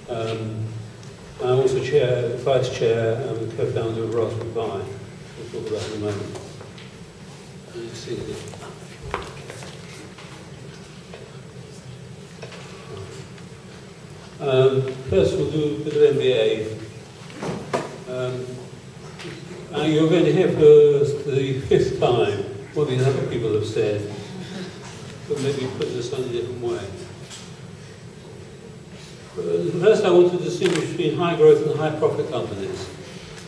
I'm also vice chair and co-founder of Raspberry Pi. We'll talk about it in a moment. Let's see. First, we'll do a bit of MBA. You're going to hear for the 5th time what these other people have said, but maybe put this on a different way. First, I want to distinguish between high growth and high profit companies.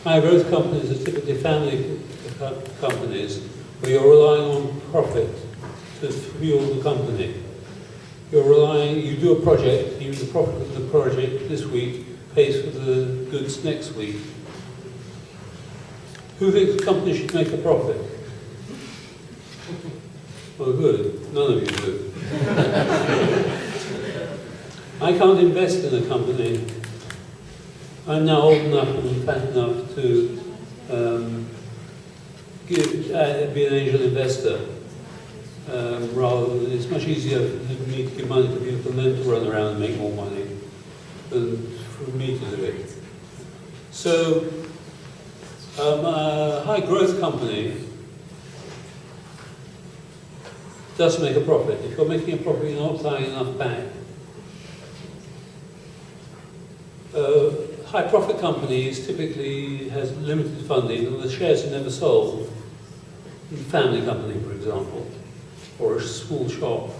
High growth companies are typically family companies where you're relying on profit to fuel the company. You do a project, the profit of the project this week pays for the goods next week. Who thinks the company should make a profit? Oh, good. None of you do. I can't invest in a company. I'm now old enough and fat enough to be an angel investor. It's much easier for me to give money to people than them to run around and make more money than for me to do it. So, a high growth company does make a profit. If you're making a profit, you're not buying enough back. High profit companies typically has limited funding and the shares are never sold. A family company, for example, or a small shop.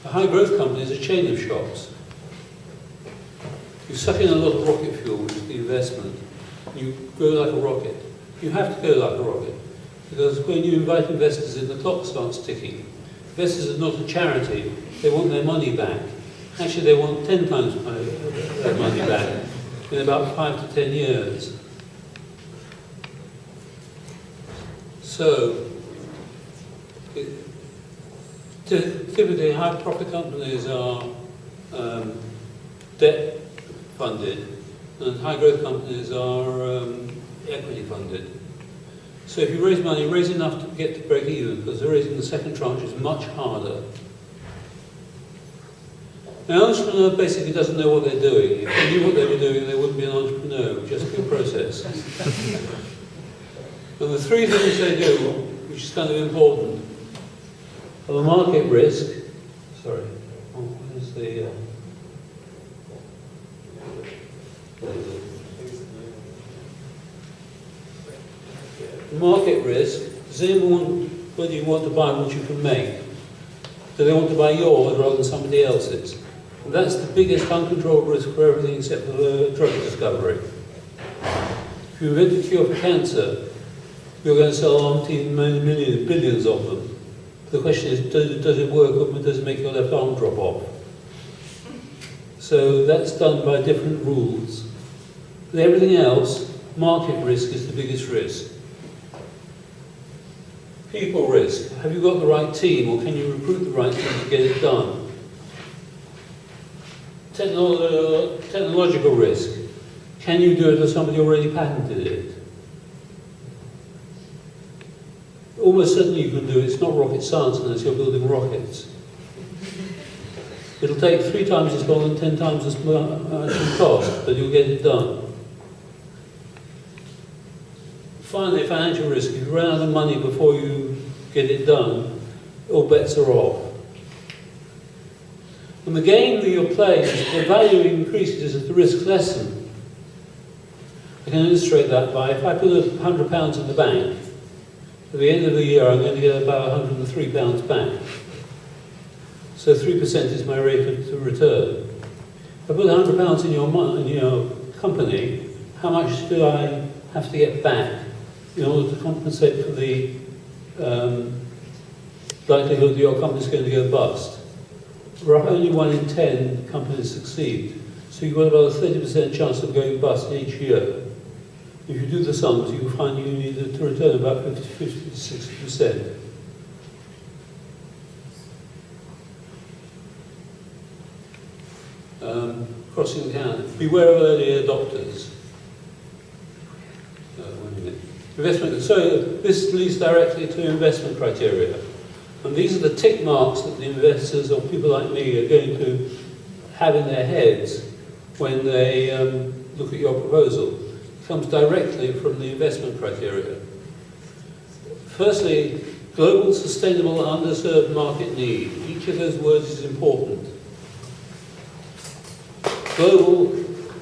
A high growth company is a chain of shops. You suck in a lot of rocket fuel, which is the investment. You go like a rocket. You have to go like a rocket. Because when you invite investors in, the clock starts ticking. Investors are not a charity. They want their money back. Actually, they want 10 times their money back in about 5 to 10 years. So, typically high profit companies are debt funded and high growth companies are equity funded. So if you raise money, raise enough to get to break even, because raising the second tranche is much harder. Now, an entrepreneur basically doesn't know what they're doing. If they knew what they were doing, they wouldn't be an entrepreneur, it would just be a process. And the 3 things they do, which is kind of important, are the market risk. Sorry, where's the... market risk. Does anybody want to buy what you can make? Do they want to buy yours rather than somebody else's? And that's the biggest uncontrolled risk for everything except for the drug discovery. If you invent a cure for cancer, you're going to sell millions, billions of them. The question is, does it work or does it make your left arm drop off? So that's done by different rules. But everything else, market risk is the biggest risk. People risk. Have you got the right team, or can you recruit the right team to get it done? Technological risk. Can you do it or somebody already patented it? Almost certainly you can do it. It's not rocket science unless you're building rockets. It'll take 3 times as long and 10 times as much cost, but you'll get it done. Finally, financial risk. If you run out of money before you get it done, all bets are off. And the game that you're playing, the value increases as the risk lessens. I can illustrate that by, if I put £100 in the bank, at the end of the year I'm going to get about £103 back. So 3% is my rate of return. If I put £100 in your company, how much do I have to get back in order to compensate for the likelihood that your company is going to go bust? Only 1 in 10 companies succeed. So you've got about a 30% chance of going bust each year. If you do the sums, you find you need to return about 50 to 60%. Crossing the can. Beware of early adopters. Investment. So this leads directly to investment criteria. And these are the tick marks that the investors or people like me are going to have in their heads when they look at your proposal. It comes directly from the investment criteria. Firstly, global, sustainable, underserved market need. Each of those words is important. Global,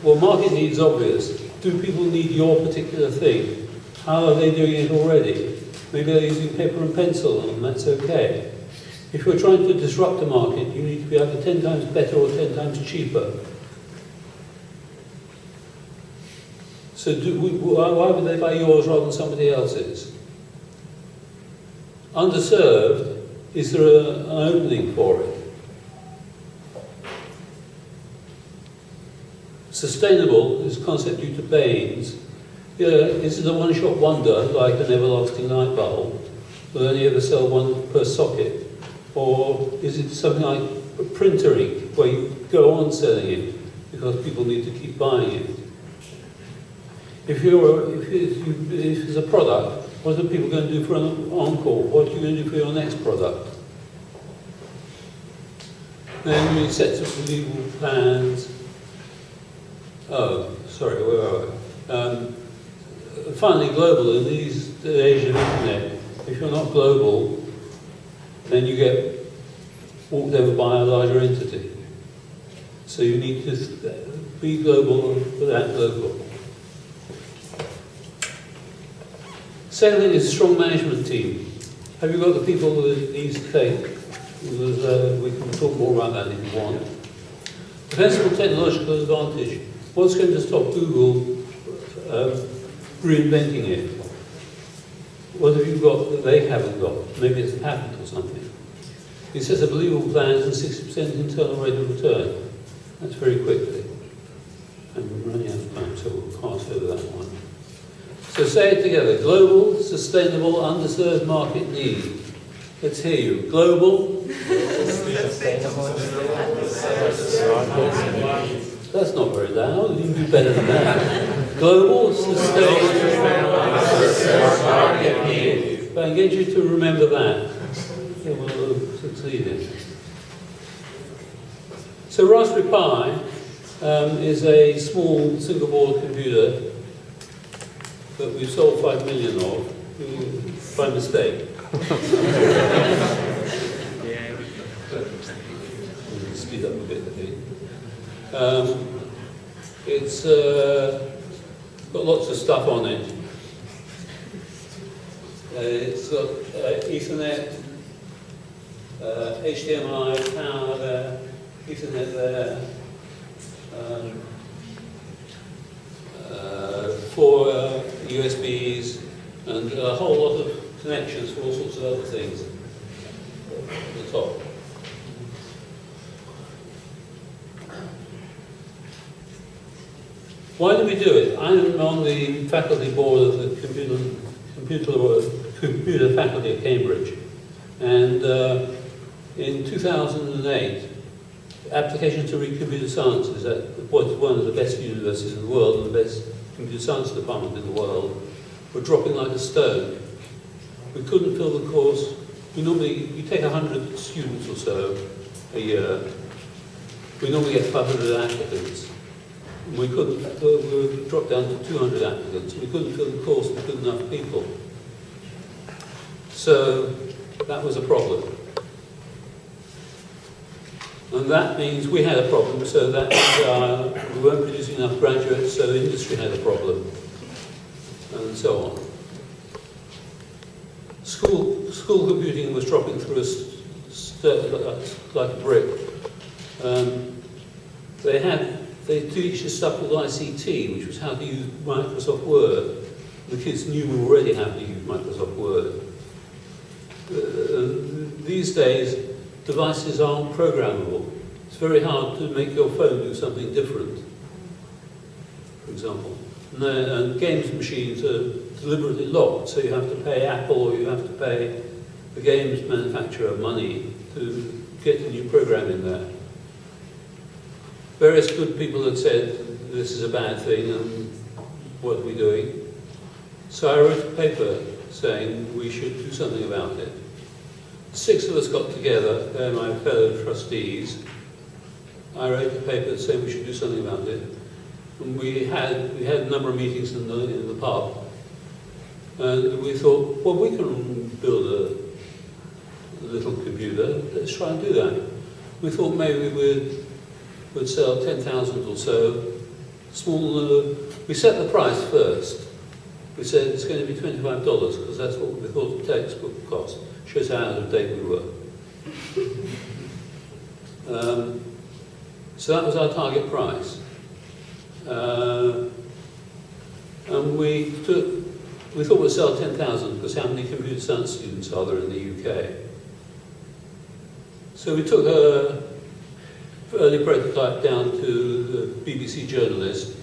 well, market need is obvious. Do people need your particular thing? How are they doing it already? Maybe they're using paper and pencil, and that's okay. If you're trying to disrupt a market, you need to be either 10 times better or 10 times cheaper. So why would they buy yours rather than somebody else's? Underserved, is there an opening for it? Sustainable is a concept due to Baines. Is it a one-shot wonder, like an everlasting light bulb, will only ever sell one per socket? Or is it something like printering, where you go on selling it because people need to keep buying it? If it's a product, what are people going to do for an encore? What are you going to do for your next product? Then you set some legal plans. Oh, sorry, where are we? Finally, global. In these days of internet, if you're not global, then you get walked over by a larger entity. So you need to be global but act local. Second thing is a strong management team. Have you got the people that it needs to take? We can talk more about that if you want. Defensible technological advantage. What's going to stop Google reinventing it? What have you got that they haven't got? Maybe it's a patent or something. It says a believable plans and 60% internal rate of return. That's very quickly. And we're running out of time, so we'll pass over that one. So say it together. Global, sustainable, underserved market need. Let's hear you. Global. That's not very loud. You can do better than that. Global, sustainable, market need. If I can get you to remember that, then we'll succeed in it. So Raspberry Pi is a small single-board computer that we've sold 5 million of by mistake. Speed up a bit, I think. It's got lots of stuff on it. It's got Ethernet, HDMI, power there, Ethernet there, 4 USBs, and a whole lot of connections for all sorts of other things at the top. Why do we do it? I'm on the faculty board of the computer faculty at Cambridge, and in 2008, applications to read computer sciences at what's one of the best universities in the world and the best computer science department in the world were dropping like a stone. We couldn't fill the course. You take 100 students or so a year. We normally get 500 applicants. We dropped down to 200 applicants. We couldn't fill the course with good enough people. So that was a problem. And that means we had a problem, so that means we weren't producing enough graduates, so the industry had a problem, and so on. School computing was dropping through like a brick. They teach us stuff called ICT, which was how to use Microsoft Word. The kids knew already how to use Microsoft Word. These days, devices aren't programmable. It's very hard to make your phone do something different, for example. And games machines are deliberately locked, so you have to pay Apple or you have to pay the games manufacturer money to get the new program in there. Various good people had said this is a bad thing and what are we doing? So I wrote a paper saying we should do something about it. 6 of us got together, they're my fellow trustees, I wrote a paper saying we should do something about it. And we had a number of meetings in the pub, and we thought, well, we can build a little computer. Let's try and do that. We thought maybe we'd sell 10,000 or so. Small. We set the price first. We said it's going to be $25 because that's what we thought the textbook would cost. Shows how out of date we were. So that was our target price. And we thought we'd sell 10,000 because how many computer science students are there in the UK? So we took an early prototype down to the BBC journalist,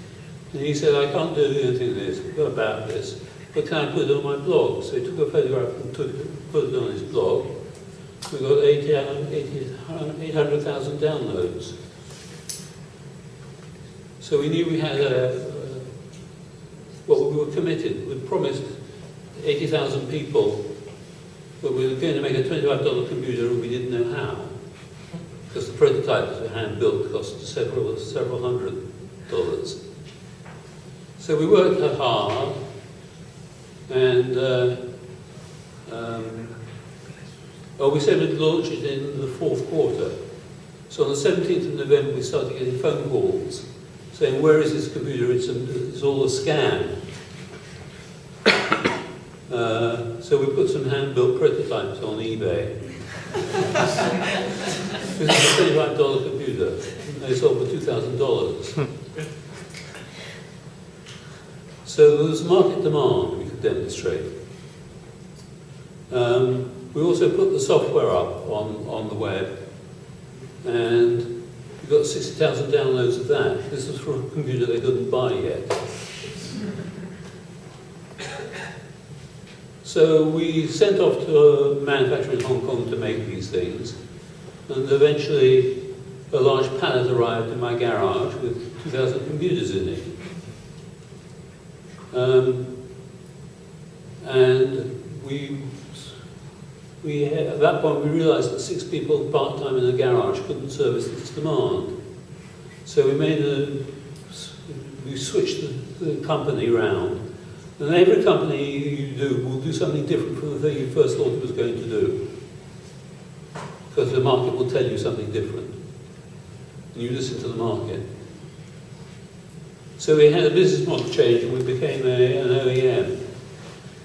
and he said, I can't do anything about this, but can I put it on my blog? So he took a photograph and put it on his blog. We got 800,000 downloads. So we knew we had well, we were committed. We promised 80,000 people that we were going to make a $25 computer, and we didn't know how. Because the prototypes were hand-built, cost several $100. So we worked hard, and we said we'd launch it in the fourth quarter. So on the 17th of November, we started getting phone calls saying, where is this computer? It's all a scam. So we put some hand-built prototypes on eBay. This is a $25 computer. They sold for $2,000. So there was market demand we could demonstrate. We also put the software up on the web, and we got 60,000 downloads of that. This was for a computer they couldn't buy yet. So we sent off to a manufacturer in Hong Kong to make these things, and eventually a large pallet arrived in my garage with 2,000 computers in it. And at that point we realized that 6 people part-time in the garage couldn't service this demand. So we switched the company round. And every company you do will do something different from the thing you first thought it was going to do. Because the market will tell you something different. And you listen to the market. So we had a business model change, and we became an OEM.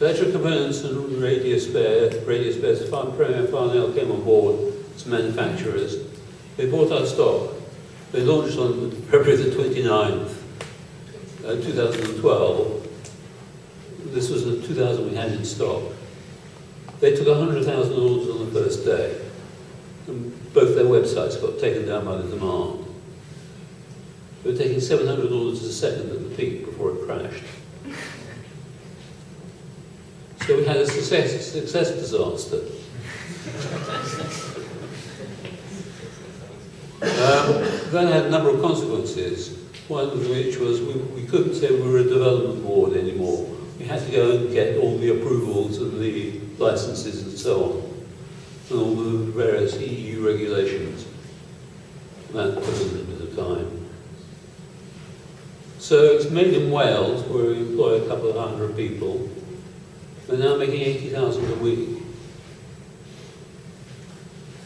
Electric components and radio spares, Premier Farnell came on board as manufacturers. They bought our stock. They launched on February the 29th, 2012. This was the 2,000 we had in stock. They took 100,000 orders on the first day. And both their websites got taken down by the demand. They were taking 700 orders a second at the peak before it crashed. So we had a success disaster. That had a number of consequences. One of which was we couldn't say we were a development board anymore. We had to go and get all the approvals and the licenses and so on, and all the various EU regulations. And that took a little bit of time. So it's made in Wales, where we employ a couple of hundred people. We're now making 80,000 a week.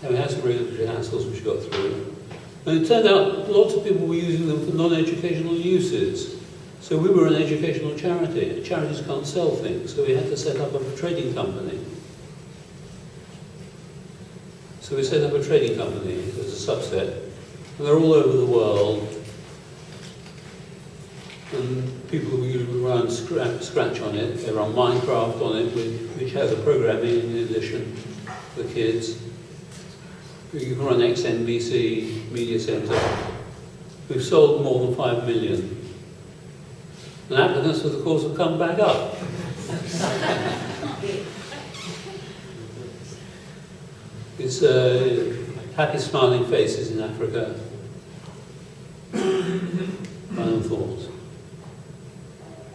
And we had some regulatory hassles which got through. And it turned out lots of people were using them for non-educational uses. So we were an educational charity. Charities can't sell things, so we had to set up a trading company. So we set up a trading company as a subset. And they're all over the world. And people who run Scratch on it. They run Minecraft on it, which has a programming in addition for the kids. You can run XNBC, Media Center. We've sold more than 5 million. And applicants for the course have come back up. It's happy smiling faces in Africa. Final thoughts.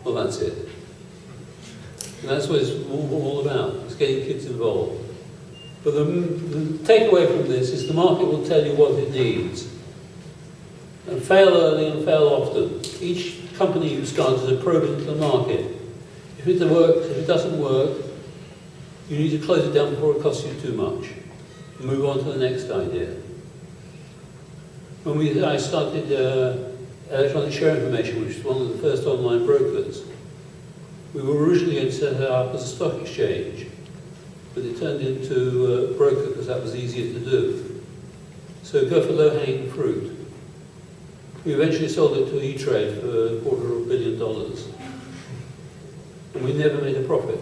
Well, that's it. And that's what it's all about. It's getting kids involved. But the takeaway from this is the market will tell you what it needs. And fail early and fail often. Each company you start is a probe into the market. If it works, if it doesn't work, you need to close it down before it costs you too much. Move on to the next idea. When I started Electronic Share Information, which was one of the first online brokers, we were originally going to set it up as a stock exchange, but it turned into a broker because that was easier to do. So go for low-hanging fruit. We eventually sold it to E-Trade for $250 million. And we never made a profit.